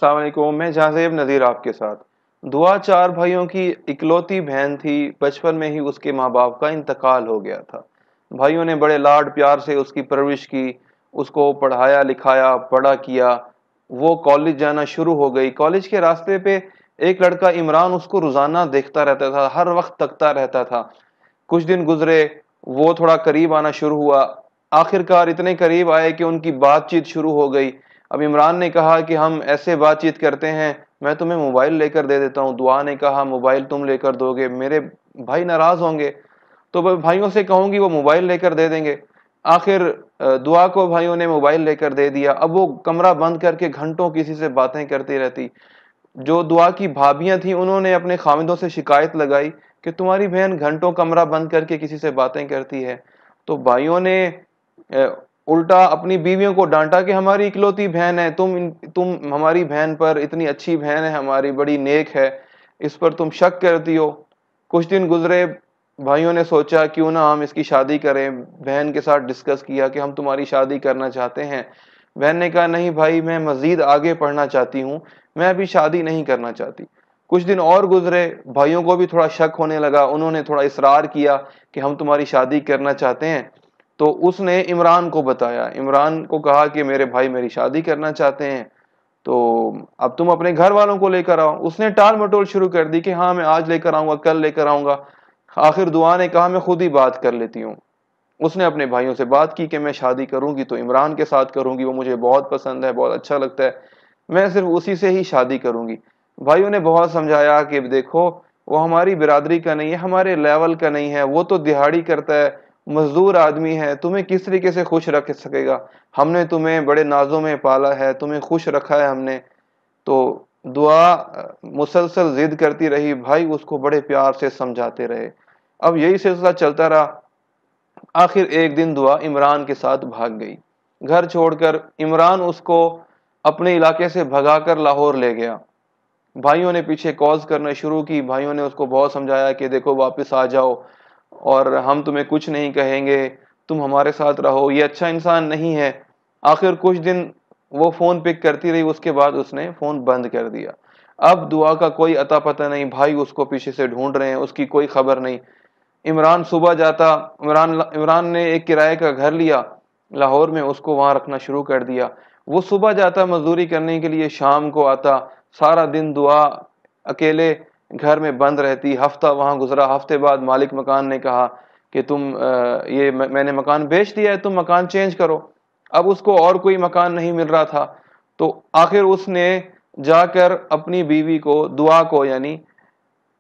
السلام علیکم، میں جہازیب نذیر آپ کے ساتھ۔ دعا چار بھائیوں کی اکلوتی بہن تھی۔ بچپن میں ہی اس کے ماں باپ کا انتقال ہو گیا تھا۔ بھائیوں نے بڑے لاڈ پیار سے اس کی پرورش کی، اس کو پڑھایا لکھایا بڑا کیا۔ وہ کالج جانا شروع ہو گئی۔ کالج کے راستے پہ ایک لڑکا عمران اس کو روزانہ دیکھتا رہتا تھا، ہر وقت تکتا رہتا تھا۔ کچھ دن گزرے، وہ تھوڑا قریب آنا شروع ہوا۔ آخر کار اتنے قریب آئے کہ ان کی بات چیت شروع ہو گئی۔ اب عمران نے کہا کہ ہم ایسے بات چیت کرتے ہیں، میں تمہیں موبائل لے کر دے دیتا ہوں۔ دعا نے کہا موبائل تم لے کر دو گے، میرے بھائی ناراض ہوں گے، تو میں بھائیوں سے کہوں گی وہ موبائل لے کر دے دیں گے۔ آخر دعا کو بھائیوں نے موبائل لے کر دے دیا۔ اب وہ کمرہ بند کر کے گھنٹوں کسی سے باتیں کرتی رہتی۔ جو دعا کی بھابیاں تھیں انہوں نے اپنے خاوندوں سے شکایت لگائی کہ تمہاری بہن گھنٹوں کمرہ بند کر کے کسی سے باتیں کرتی ہے۔ تو بھائیوں نے الٹا اپنی بیویوں کو ڈانٹا کہ ہماری اکلوتی بہن ہے، تم ہماری بہن پر، اتنی اچھی بہن ہے ہماری، بڑی نیک ہے، اس پر تم شک کرتی ہو۔ کچھ دن گزرے، بھائیوں نے سوچا کیوں نہ ہم اس کی شادی کریں۔ بہن کے ساتھ ڈسکس کیا کہ ہم تمہاری شادی کرنا چاہتے ہیں۔ بہن نے کہا نہیں بھائی، میں مزید آگے پڑھنا چاہتی ہوں، میں ابھی شادی نہیں کرنا چاہتی۔ کچھ دن اور گزرے، بھائیوں کو بھی تھوڑا شک ہونے لگا، انہوں نے تھوڑا اصرار کیا کہ ہم تمہاری شادی کرنا چاہتے ہیں۔ تو اس نے عمران کو بتایا، عمران کو کہا کہ میرے بھائی میری شادی کرنا چاہتے ہیں، تو اب تم اپنے گھر والوں کو لے کر آؤ۔ اس نے ٹال مٹول شروع کر دی کہ ہاں میں آج لے کر آؤں گا، کل لے کر آؤں گا۔ آخر دعا نے کہا میں خود ہی بات کر لیتی ہوں۔ اس نے اپنے بھائیوں سے بات کی کہ میں شادی کروں گی تو عمران کے ساتھ کروں گی، وہ مجھے بہت پسند ہے، بہت اچھا لگتا ہے، میں صرف اسی سے ہی شادی کروں گی۔ بھائیوں نے بہت سمجھایا کہ دیکھو وہ ہماری برادری کا نہیں ہے، ہمارے لیول کا نہیں ہے، وہ تو دہاڑی کرتا ہے، مزدور آدمی ہے، تمہیں کس طریقے سے خوش رکھ سکے گا؟ ہم نے تمہیں بڑے نازوں میں پالا ہے، تمہیں خوش رکھا ہے ہم نے۔ تو دعا مسلسل ضد کرتی رہی، بھائی اس کو بڑے پیار سے سمجھاتے رہے۔ اب یہی سلسلہ چلتا رہا۔ آخر ایک دن دعا عمران کے ساتھ بھاگ گئی گھر چھوڑ کر۔ عمران اس کو اپنے علاقے سے بھگا کر لاہور لے گیا۔ بھائیوں نے پیچھے کالز کرنا شروع کی، بھائیوں نے اس کو بہت سمجھایا کہ دیکھو واپس آ جاؤ اور ہم تمہیں کچھ نہیں کہیں گے، تم ہمارے ساتھ رہو، یہ اچھا انسان نہیں ہے۔ آخر کچھ دن وہ فون پک کرتی رہی، اس کے بعد اس نے فون بند کر دیا۔ اب دعا کا کوئی اتا پتہ نہیں، بھائی اس کو پیچھے سے ڈھونڈ رہے ہیں، اس کی کوئی خبر نہیں۔ عمران صبح جاتا، عمران نے ایک کرائے کا گھر لیا لاہور میں، اس کو وہاں رکھنا شروع کر دیا۔ وہ صبح جاتا مزدوری کرنے کے لیے، شام کو آتا، سارا دن دعا اکیلے گھر میں بند رہتی۔ ہفتہ وہاں گزرا، ہفتے بعد مالک مکان نے کہا کہ میں نے مکان بیچ دیا ہے، تم مکان چینج کرو۔ اب اس کو اور کوئی مکان نہیں مل رہا تھا، تو آخر اس نے جا کر اپنی بیوی کو، دعا کو یعنی،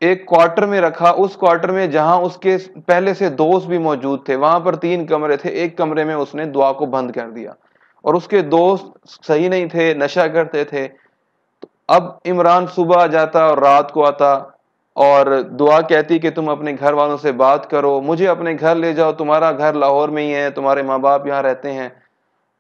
ایک کوارٹر میں رکھا۔ اس کوارٹر میں جہاں اس کے پہلے سے دوست بھی موجود تھے، وہاں پر 3 کمرے تھے، ایک کمرے میں اس نے دعا کو بند کر دیا۔ اور اس کے دوست صحیح نہیں تھے، نشہ کرتے تھے۔ اب عمران صبح جاتا اور رات کو آتا، اور دعا کہتی کہ تم اپنے گھر والوں سے بات کرو، مجھے اپنے گھر لے جاؤ، تمہارا گھر لاہور میں ہی ہے، تمہارے ماں باپ یہاں رہتے ہیں،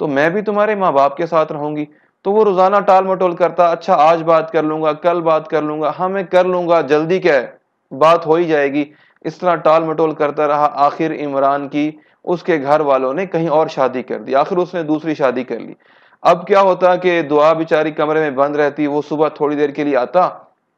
تو میں بھی تمہارے ماں باپ کے ساتھ رہوں گی۔ تو وہ روزانہ ٹال مٹول کرتا، اچھا آج بات کر لوں گا، کل بات کر لوں گا، ہاں میں کر لوں گا، جلدی کیا ہے، بات ہو ہی جائے گی۔ اس طرح ٹال مٹول کرتا رہا۔ آخر عمران کی اس کے گھر والوں نے کہیں اور شادی کر دی، آخر اس نے دوسری شادی کر لی۔ اب کیا ہوتا کہ دعا بیچاری کمرے میں بند رہتی، وہ صبح تھوڑی دیر کے لیے آتا،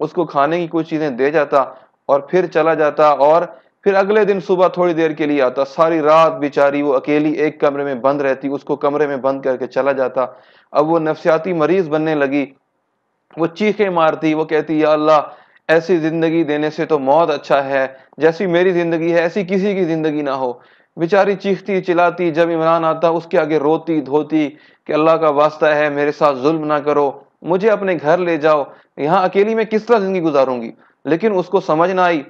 اس کو کھانے کی کچھ چیزیں دے جاتا اور پھر چلا جاتا، اور پھر اگلے دن صبح تھوڑی دیر کے لیے آتا۔ ساری رات بیچاری وہ اکیلی ایک کمرے میں بند رہتی، اس کو کمرے میں بند کر کے چلا جاتا۔ اب وہ نفسیاتی مریض بننے لگی، وہ چیخیں مارتی، وہ کہتی یا اللہ ایسی زندگی دینے سے تو موت اچھا ہے، جیسی میری زندگی ہے ایسی کسی کی زندگی نہ ہو۔ بیچاری چیختی چلاتی، جب عمران آتا اس کے آگے روتی دھوتی کہ اللہ کا واسطہ ہے میرے ساتھ ظلم نہ کرو، مجھے اپنے گھر لے جاؤ، یہاں اکیلی میں کس طرح زندگی گزاروں گی۔ لیکن اس کو سمجھ نہ آئی،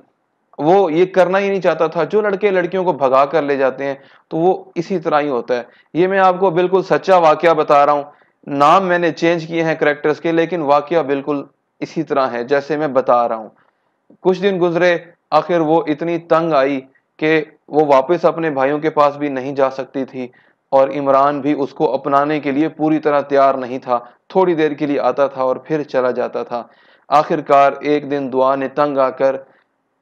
وہ یہ کرنا ہی نہیں چاہتا تھا۔ جو لڑکے لڑکیوں کو بھگا کر لے جاتے ہیں تو وہ اسی طرح ہی ہوتا ہے۔ یہ میں آپ کو بالکل سچا واقعہ بتا رہا ہوں، نام میں نے چینج کیے ہیں کریکٹرز کے، لیکن واقعہ بالکل اسی طرح ہے جیسے میں بتا رہا ہوں۔ کچھ دن گزرے، آخر وہ اتنی تنگ آئی کہ وہ واپس اپنے بھائیوں کے پاس بھی نہیں جا سکتی تھی، اور عمران بھی اس کو اپنانے کے لیے پوری طرح تیار نہیں تھا، تھوڑی دیر کے لیے آتا تھا اور پھر چلا جاتا تھا۔ آخر کار ایک دن دعا نے تنگ آ کر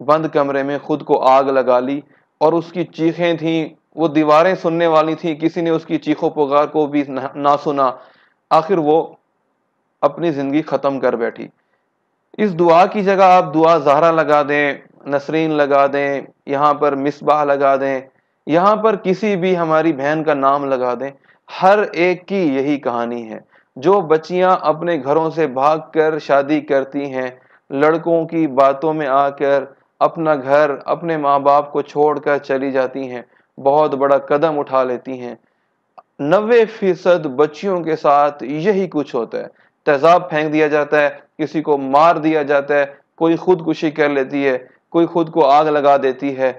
بند کمرے میں خود کو آگ لگا لی، اور اس کی چیخیں تھیں، وہ دیواریں سننے والی تھیں، کسی نے اس کی چیخوں پکار کو بھی نہ سنا۔ آخر وہ اپنی زندگی ختم کر بیٹھی۔ اس دعا کی جگہ آپ دعا زہرا لگا دیں، نسرین لگا دیں، یہاں پر مصباح لگا دیں، یہاں پر کسی بھی ہماری بہن کا نام لگا دیں، ہر ایک کی یہی کہانی ہے۔ جو بچیاں اپنے گھروں سے بھاگ کر شادی کرتی ہیں، لڑکوں کی باتوں میں آ کر اپنا گھر، اپنے ماں باپ کو چھوڑ کر چلی جاتی ہیں، بہت بڑا قدم اٹھا لیتی ہیں۔ 90% بچیوں کے ساتھ یہی کچھ ہوتا ہے۔ تیزاب پھینک دیا جاتا ہے، کسی کو مار دیا جاتا ہے، کوئی خودکشی کر لیتی ہے، کوئی خود کو آگ لگا دیتی ہے،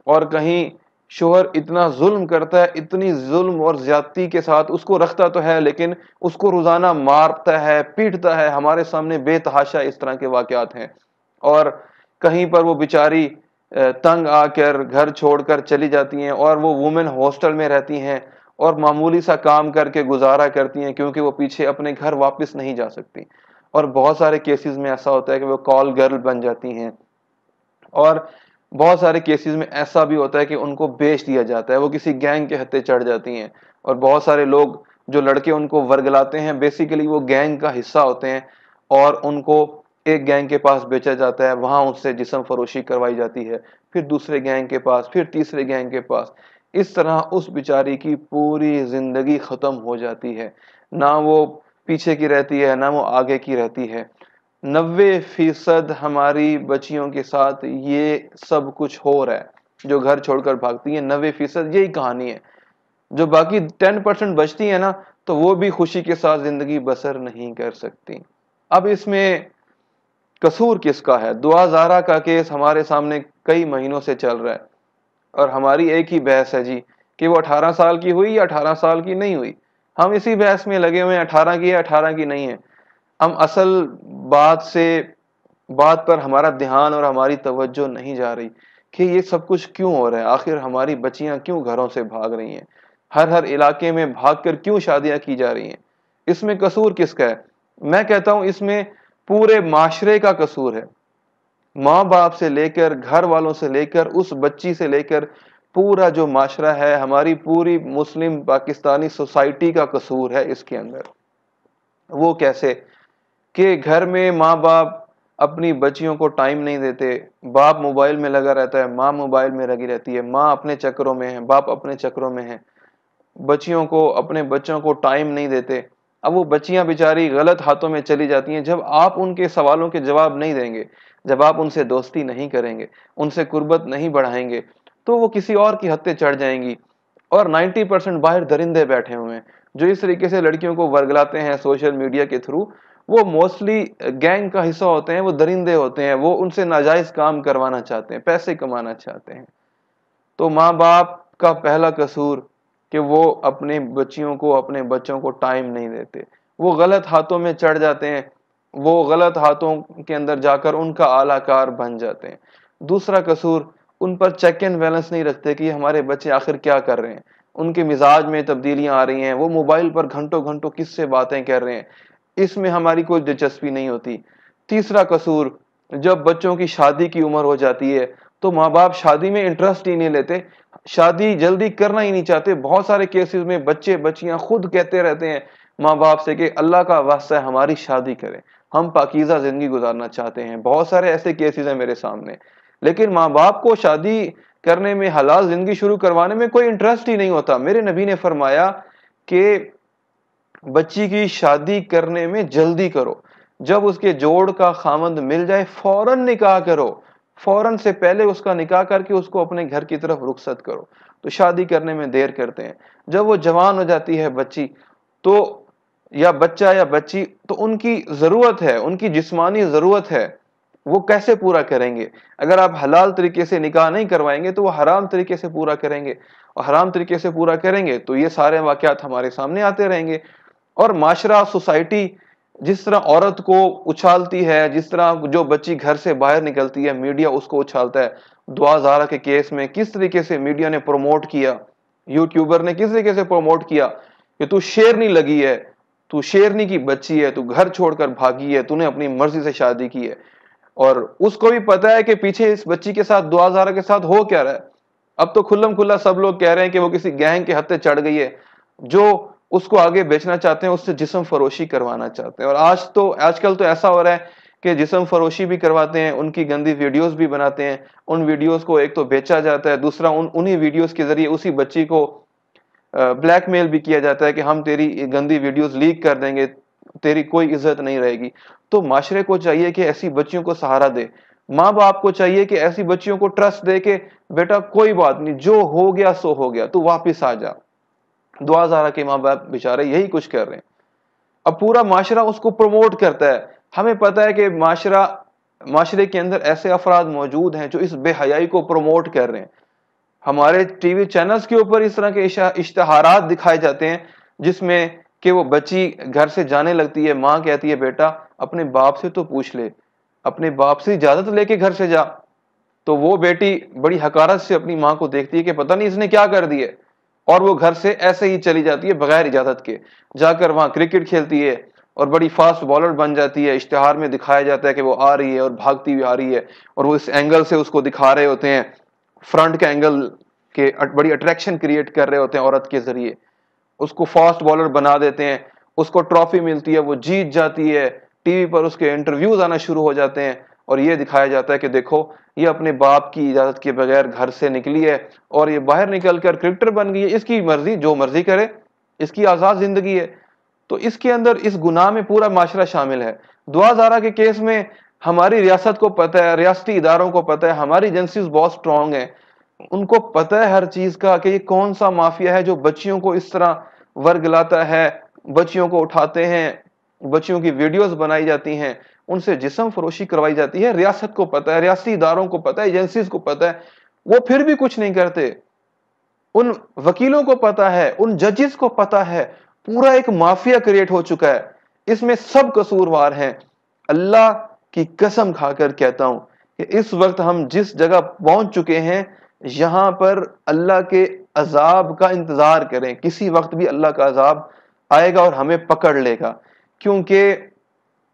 اور کہیں شوہر اتنا ظلم کرتا ہے، اتنی ظلم اور زیادتی کے ساتھ اس کو رکھتا تو ہے لیکن اس کو روزانہ مارتا ہے، پیٹتا ہے۔ ہمارے سامنے بے تحاشا اس طرح کے واقعات ہیں۔ اور کہیں پر وہ بیچاری تنگ آ کر گھر چھوڑ کر چلی جاتی ہیں، اور وہ وومن ہاسٹل میں رہتی ہیں اور معمولی سا کام کر کے گزارا کرتی ہیں، کیونکہ وہ پیچھے اپنے گھر واپس نہیں جا سکتی۔ اور بہت سارے کیسز میں ایسا ہوتا ہے کہ وہ کال گرل بن جاتی ہیں، اور بہت سارے کیسز میں ایسا بھی ہوتا ہے کہ ان کو بیچ دیا جاتا ہے، وہ کسی گینگ کے ہتھے چڑھ جاتی ہیں۔ اور بہت سارے لوگ جو لڑکے ان کو ورگلاتے ہیں، بیسیکلی وہ گینگ کا حصہ ہوتے ہیں، اور ان کو ایک گینگ کے پاس بیچا جاتا ہے، وہاں ان سے جسم فروشی کروائی جاتی ہے، پھر دوسرے گینگ کے پاس، پھر تیسرے گینگ کے پاس۔ اس طرح اس بیچاری کی پوری زندگی ختم ہو جاتی ہے، نہ وہ پیچھے کی رہتی ہے نہ وہ آگے کی رہتی ہے۔ 90% ہماری بچیوں کے ساتھ یہ سب کچھ ہو رہا ہے، جو گھر چھوڑ کر بھاگتی ہیں 90% یہی کہانی ہے۔ جو باقی 10% بچتی ہیں نا، تو وہ بھی خوشی کے ساتھ زندگی بسر نہیں کر سکتی۔ اب اس میں قصور کس کا ہے؟ دعا زہرا کا کیس ہمارے سامنے کئی مہینوں سے چل رہا ہے، اور ہماری ایک ہی بحث ہے جی، کہ وہ 18 سال کی ہوئی یا 18 سال کی نہیں ہوئی۔ ہم اسی بحث میں لگے ہوئے ہیں، 18 کی ہے 18 کی نہیں ہے۔ ہم اصل بات پر ہمارا دھیان اور ہماری توجہ نہیں جا رہی کہ یہ سب کچھ کیوں ہو رہا ہے، آخر ہماری بچیاں کیوں گھروں سے بھاگ رہی ہیں، ہر علاقے میں بھاگ کر کیوں شادیاں کی جا رہی ہیں۔ اس میں قصور کس کا ہے؟ میں کہتا ہوں اس میں پورے معاشرے کا قصور ہے، ماں باپ سے لے کر، گھر والوں سے لے کر، اس بچی سے لے کر پورا جو معاشرہ ہے، ہماری پوری مسلم پاکستانی سوسائٹی کا قصور ہے اس کے اندر۔ وہ کیسے؟ کہ گھر میں ماں باپ اپنی بچیوں کو ٹائم نہیں دیتے، باپ موبائل میں لگا رہتا ہے، ماں موبائل میں لگی رہتی ہے، ماں اپنے چکروں میں ہے، باپ اپنے چکروں میں ہے، اپنے بچوں کو ٹائم نہیں دیتے۔ اب وہ بچیاں بیچاری غلط ہاتھوں میں چلی جاتی ہیں۔ جب آپ ان کے سوالوں کے جواب نہیں دیں گے، جب آپ ان سے دوستی نہیں کریں گے، ان سے قربت نہیں بڑھائیں گے، تو وہ کسی اور کی ہتھے چڑھ جائیں گی۔ اور 90% باہر درندے بیٹھے ہوئے ہیں جو اس طریقے سے لڑکیوں کو ورگلاتے ہیں سوشل میڈیا کے تھرو، وہ موسٹلی گینگ کا حصہ ہوتے ہیں، وہ درندے ہوتے ہیں، وہ ان سے ناجائز کام کروانا چاہتے ہیں، پیسے کمانا چاہتے ہیں۔ تو ماں باپ کا پہلا قصور کہ وہ اپنے بچیوں کو، اپنے بچوں کو ٹائم نہیں دیتے، وہ غلط ہاتھوں میں چڑھ جاتے ہیں، وہ غلط ہاتھوں کے اندر جا کر ان کا اعلی کار بن جاتے ہیں۔ دوسرا قصور، ان پر چیک اینڈ بیلنس نہیں رکھتے کہ ہمارے بچے آخر کیا کر رہے ہیں، ان کے مزاج میں تبدیلیاں آ رہی ہیں، وہ موبائل پر گھنٹوں گھنٹوں کس سے باتیں کر رہے ہیں، اس میں ہماری کوئی دلچسپی نہیں ہوتی۔ تیسرا قصور، جب بچوں کی شادی کی عمر ہو جاتی ہے تو ماں باپ شادی میں انٹرسٹ ہی نہیں لیتے، شادی جلدی کرنا ہی نہیں چاہتے۔ بہت سارے کیسز میں بچے بچیاں خود کہتے رہتے ہیں ماں باپ سے کہ اللہ کا واسطہ ہے ہماری شادی کریں، ہم پاکیزہ زندگی گزارنا چاہتے ہیں۔ بہت سارے ایسے کیسز ہیں میرے سامنے، لیکن ماں باپ کو شادی کرنے میں، حلال زندگی شروع کروانے میں کوئی انٹرسٹ ہی نہیں ہوتا۔ میرے نبی نے فرمایا کہ بچی کی شادی کرنے میں جلدی کرو، جب اس کے جوڑ کا خامند مل جائے فوراً نکاح کرو، فوراً سے پہلے اس کا نکاح کر کے اس کو اپنے گھر کی طرف رخصت کرو۔ تو شادی کرنے میں دیر کرتے ہیں۔ جب وہ جوان ہو جاتی ہے بچی تو، یا بچہ یا بچی، تو ان کی ضرورت ہے، ان کی جسمانی ضرورت ہے، وہ کیسے پورا کریں گے؟ اگر آپ حلال طریقے سے نکاح نہیں کروائیں گے تو وہ حرام طریقے سے پورا کریں گے، اور حرام طریقے سے پورا کریں گے تو یہ سارے واقعات ہمارے سامنے آتے رہیں گے۔ اور معاشرہ، سوسائٹی جس طرح عورت کو اچھالتی ہے، جس طرح جو بچی گھر سے باہر نکلتی ہے میڈیا اس کو اچھالتا ہے۔ دعا زہرا کے کیس میں کس طریقے سے میڈیا نے پروموٹ کیا، یوٹیوبر نے کس طریقے سے پروموٹ کیا کہ تو شیرنی لگی ہے، تو شیرنی کی بچی ہے، تو گھر چھوڑ کر بھاگی ہے، تو نے اپنی مرضی سے شادی کی ہے، اور اس کو بھی پتا ہے کہ پیچھے اس بچی کے ساتھ، دعا زہرا کے ساتھ ہو کیا رہا ہے۔ اب تو کھلم کھلا سب لوگ کہہ رہے ہیں کہ وہ کسی گینگ کے ہتھے چڑھ گئی ہے۔ جو اس کو آگے بیچنا چاہتے ہیں، اس سے جسم فروشی کروانا چاہتے ہیں. اور آج کل تو ایسا ہو رہا ہے کہ جسم فروشی بھی کرواتے ہیں، ان کی گندی ویڈیوز بھی بناتے ہیں، ان ویڈیوز کو ایک تو بیچا جاتا ہے، دوسرا انہی ویڈیوز کے ذریعے اسی بچی کو بلیک میل بھی کیا جاتا ہے کہ ہم تیری گندی ویڈیوز لیک کر دیں گے، تیری کوئی عزت نہیں رہے گی. تو معاشرے کو چاہیے کہ ایسی بچیوں کو سہارا دے، ماں باپ کو چاہیے کہ ایسی بچیوں کو ٹرسٹ دے کہ بیٹا کوئی بات نہیں، جو ہو گیا سو ہو گیا، تو واپس آ جا. دعا زارا کے ماں باپ بیچارے یہی کچھ کر رہے ہیں. اب پورا معاشرہ اس کو پروموٹ کرتا ہے. ہمیں پتا ہے کہ معاشرے کے اندر ایسے افراد موجود ہیں جو اس بے حیائی کو پروموٹ کر رہے ہیں. ہمارے ٹی وی چینلز کے اوپر اس طرح کے اشتہارات دکھائے جاتے ہیں جس میں کہ وہ بچی گھر سے جانے لگتی ہے، ماں کہتی ہے بیٹا اپنے باپ سے تو پوچھ لے، اپنے باپ سے اجازت لے کے گھر سے جا. تو وہ بیٹی بڑی حقارت سے اپنی ماں کو دیکھتی ہے کہ پتہ نہیں اس نے کیا کر دی ہے، اور وہ گھر سے ایسے ہی چلی جاتی ہے بغیر اجازت کے، جا کر وہاں کرکٹ کھیلتی ہے اور بڑی فاسٹ بالر بن جاتی ہے. اشتہار میں دکھایا جاتا ہے کہ وہ آ رہی ہے اور بھاگتی ہوئی آ رہی ہے، اور وہ اس اینگل سے اس کو دکھا رہے ہوتے ہیں، فرنٹ کے اینگل کے بڑی اٹریکشن کریٹ کر رہے ہوتے ہیں عورت کے ذریعے. اس کو فاسٹ بالر بنا دیتے ہیں، اس کو ٹرافی ملتی ہے، وہ جیت جاتی ہے، ٹی وی پر اس کے انٹرویوز آنا شروع ہو جاتے ہیں، اور یہ دکھایا جاتا ہے کہ دیکھو یہ اپنے باپ کی اجازت کے بغیر گھر سے نکلی ہے اور یہ باہر نکل کر کرکٹر بن گئی ہے، اس کی مرضی، جو مرضی کرے، اس کی آزاد زندگی ہے. تو اس کے اندر اس گناہ میں پورا معاشرہ شامل ہے. دعا زارا کے کیس میں ہماری ریاست کو پتہ ہے، ریاستی اداروں کو پتہ ہے، ہماری ایجنسیز بہت سٹرونگ ہیں، ان کو پتہ ہے ہر چیز کا کہ یہ کون سا مافیا ہے جو بچیوں کو اس طرح ورگلاتا ہے، بچیوں کو اٹھاتے ہیں، بچیوں کی ویڈیوز بنائی جاتی ہیں، ان سے جسم فروشی کروائی جاتی ہے. ریاست کو پتہ ہے، ریاستی اداروں کو پتہ ہے، ایجنسیز کو پتہ ہے، وہ پھر بھی کچھ نہیں کرتے. ان وکیلوں کو پتا ہے، ان ججز کو پتا ہے، پورا ایک مافیا کریٹ ہو چکا ہے، اس میں سب قصوروار ہیں. اللہ کی قسم کھا کر کہتا ہوں کہ اس وقت ہم جس جگہ پہنچ چکے ہیں یہاں پر اللہ کے عذاب کا انتظار کریں. کسی وقت بھی اللہ کا عذاب آئے گا اور ہمیں پکڑ لے گا. کیونکہ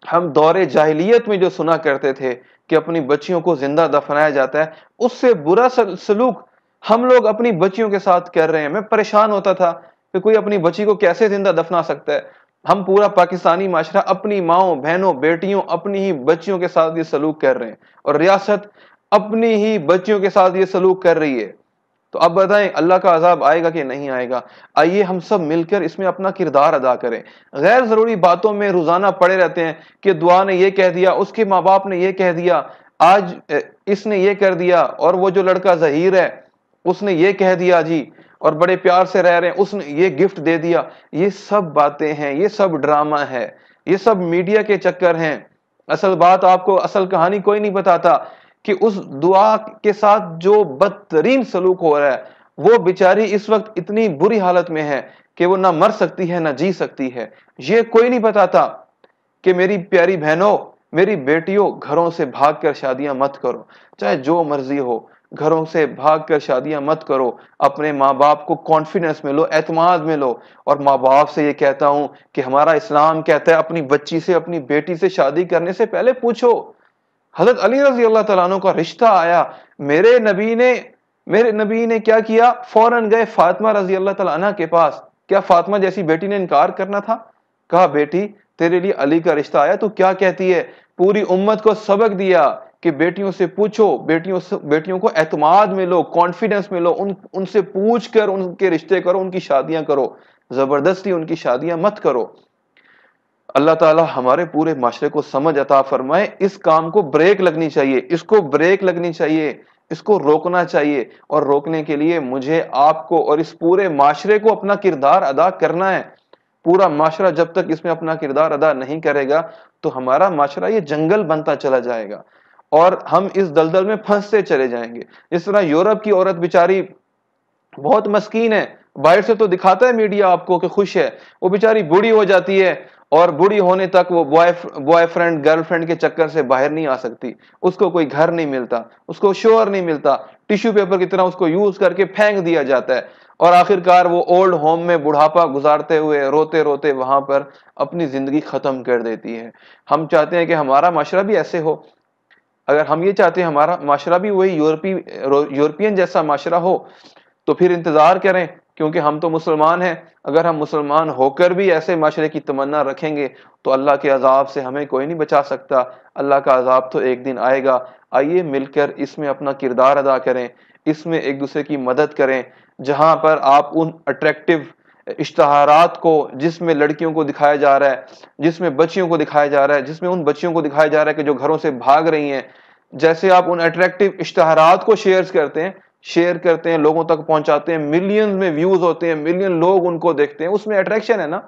ہم دور جاہلیت میں جو سنا کرتے تھے کہ اپنی بچیوں کو زندہ دفنایا جاتا ہے، اس سے برا سلوک ہم لوگ اپنی بچیوں کے ساتھ کر رہے ہیں. میں پریشان ہوتا تھا کہ کوئی اپنی بچی کو کیسے زندہ دفنا سکتا ہے. ہم پورا پاکستانی معاشرہ اپنی ماؤں، بہنوں، بیٹیوں، اپنی ہی بچیوں کے ساتھ یہ سلوک کر رہے ہیں، اور ریاست اپنی ہی بچیوں کے ساتھ یہ سلوک کر رہی ہے. تو اب بتائیں اللہ کا عذاب آئے گا کہ نہیں آئے گا؟ آئیے ہم سب مل کر اس میں اپنا کردار ادا کریں. غیر ضروری باتوں میں روزانہ پڑے رہتے ہیں کہ دعا نے یہ کہہ دیا، اس کے ماں باپ نے یہ کہہ دیا، آج اس نے یہ کر دیا، اور وہ جو لڑکا ظہیر ہے اس نے یہ کہہ دیا جی، اور بڑے پیار سے رہ رہے ہیں، اس نے یہ گفٹ دے دیا. یہ سب باتیں ہیں، یہ سب ڈرامہ ہے، یہ سب میڈیا کے چکر ہیں. اصل بات آپ کو، اصل کہانی کوئی نہیں بتاتا کہ اس دعا کے ساتھ جو بدترین سلوک ہو رہا ہے، وہ بیچاری اس وقت اتنی بری حالت میں ہے کہ وہ نہ مر سکتی ہے نہ جی سکتی ہے. یہ کوئی نہیں بتاتا کہ میری پیاری بہنوں، میری بیٹیوں، گھروں سے بھاگ کر شادیاں مت کرو، چاہے جو مرضی ہو، گھروں سے بھاگ کر شادیاں مت کرو. اپنے ماں باپ کو کانفیڈنس میں لو، اعتماد میں لو. اور ماں باپ سے یہ کہتا ہوں کہ ہمارا اسلام کہتا ہے اپنی بچی سے، اپنی بیٹی سے شادی کرنے سے پہلے پوچھو. حضرت علی رضی اللہ تعالیٰ عنہ کا رشتہ آیا، میرے نبی نے کیا کیا؟ فوراً گئے فاطمہ رضی اللہ تعالیٰ عنہ کے پاس. کیا فاطمہ جیسی بیٹی نے انکار کرنا تھا؟ کہا بیٹی تیرے لیے علی کا رشتہ آیا، تو کیا کہتی ہے؟ پوری امت کو سبق دیا کہ بیٹیوں سے پوچھو، بیٹیوں کو اعتماد میں لو، کانفیڈنس میں لو، ان سے پوچھ کر ان کے رشتے کرو، ان کی شادیاں کرو، زبردستی ان کی شادیاں مت کرو. اللہ تعالی ہمارے پورے معاشرے کو سمجھ عطا فرمائے. اس کام کو بریک لگنی چاہیے، اس کو بریک لگنی چاہیے، اس کو روکنا چاہیے. اور روکنے کے لیے مجھے، آپ کو اور اس پورے معاشرے کو اپنا کردار ادا کرنا ہے. پورا معاشرہ جب تک اس میں اپنا کردار ادا نہیں کرے گا تو ہمارا معاشرہ یہ جنگل بنتا چلا جائے گا اور ہم اس دلدل میں پھنستے چلے جائیں گے. جس طرح یورپ کی عورت بیچاری بہت مسکین ہے، باہر سے تو دکھاتا ہے میڈیا آپ کو کہ خوش ہے، وہ بیچاری بوڑھی ہو جاتی ہے اور بوڑھی ہونے تک وہ بوائے فرینڈ گرل فرینڈ کے چکر سے باہر نہیں آ سکتی. اس کو کوئی گھر نہیں ملتا، اس کو شوہر نہیں ملتا، ٹیشو پیپر کی طرح اس کو یوز کر کے پھینک دیا جاتا ہے، اور آخر کار وہ اولڈ ہوم میں بڑھاپا گزارتے ہوئے روتے روتے وہاں پر اپنی زندگی ختم کر دیتی ہے. ہم چاہتے ہیں کہ ہمارا معاشرہ بھی ایسے ہو. اگر ہم یہ چاہتے ہیں ہمارا معاشرہ بھی وہی یورپین جیسا معاشرہ ہو تو پھر انتظار کریں کیونکہ ہم تو مسلمان ہیں. اگر ہم مسلمان ہو کر بھی ایسے معاشرے کی تمنا رکھیں گے تو اللہ کے عذاب سے ہمیں کوئی نہیں بچا سکتا. اللہ کا عذاب تو ایک دن آئے گا. آئیے مل کر اس میں اپنا کردار ادا کریں, اس میں ایک دوسرے کی مدد کریں. جہاں پر آپ ان اٹریکٹیو اشتہارات کو, جس میں لڑکیوں کو دکھایا جا رہا ہے, جس میں بچیوں کو دکھایا جا رہا ہے, جس میں ان بچیوں کو دکھایا جا رہا ہے کہ جو گھروں سے بھاگ رہی ہیں, جیسے آپ ان اٹریکٹیو اشتہارات کو شیئر کرتے ہیں, لوگوں تک پہنچاتے ہیں, ملین میں ویوز ہوتے ہیں, ملین لوگ ان کو دیکھتے ہیں, اس میں اٹریکشن ہے نا.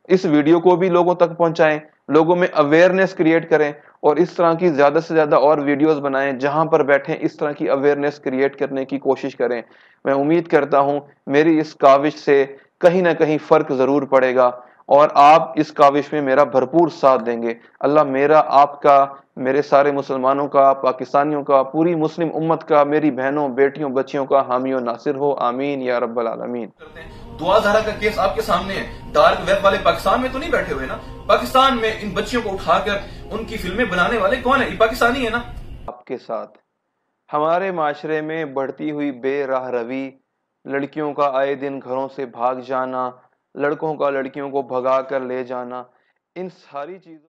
اس ویڈیو کو بھی لوگوں تک پہنچائیں, لوگوں میں اویئرنیس کریٹ کریں, اور اس طرح کی زیادہ سے زیادہ اور ویڈیوز بنائیں جہاں پر بیٹھیں اس طرح کی اویئرنیس کریٹ کرنے کی کوشش کریں. میں امید کرتا ہوں میری اس کاوش سے کہیں نہ کہیں فرق ضرور پڑے گا, اور آپ اس کاوش میں میرا بھرپور ساتھ دیں گے. اللہ میرا, آپ کا, میرے سارے مسلمانوں کا, پاکستانیوں کا, پوری مسلم امت کا, میری بہنوں, بیٹیوں, بچیوں کا حامی و ناصر ہو. آمین یا رب العالمین. دعا دھارا کا کیس آپ کے سامنے ہے. ڈارک ویب والے پاکستان میں تو نہیں بیٹھے ہوئے نا. پاکستان میں ان بچیوں کو اٹھا کر ان کی فلمیں بنانے والے کون ہیں؟ یہ پاکستانی ہے نا. آپ کے ساتھ ہمارے معاشرے میں بڑھتی ہوئی بے راہ روی, لڑکیوں کا آئے دن گھروں سے بھاگ جانا, لڑکوں کا لڑکیوں کو بھگا کر لے جانا, ان ساری چیزوں